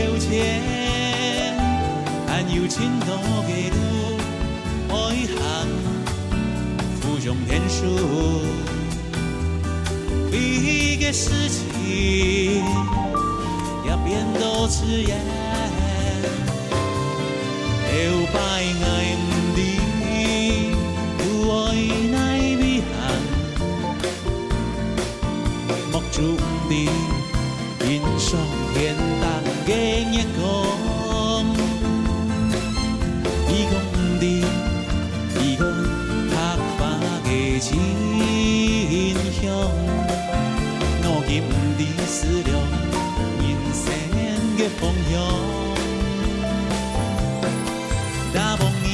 条件，还有真多的路，爱行浮上天数，每个事情也变多自然，有摆爱不离，有爱奈美行，莫注定。欣赏天堂的月光，伊讲不对，伊讲白发的真香，我今不对思量人生的方向。打梦伊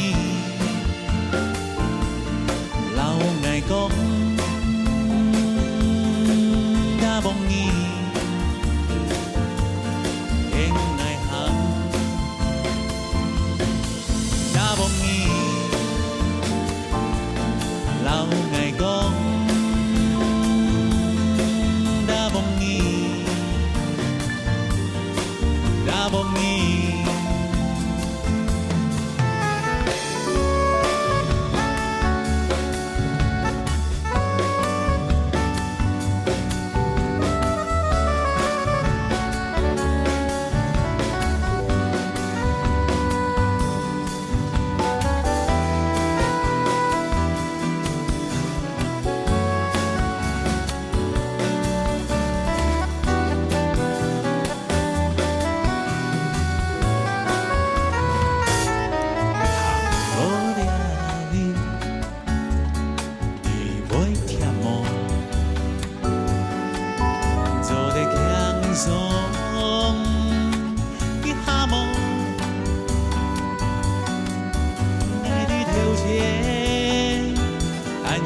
老爱讲，打梦伊。老爱讲，打梦伊，打梦伊。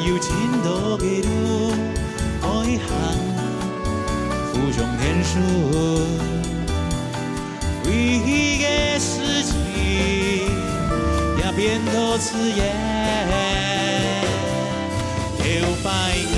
有真多的路，爱行浮上天数，每个事情也变多自然，摇摆。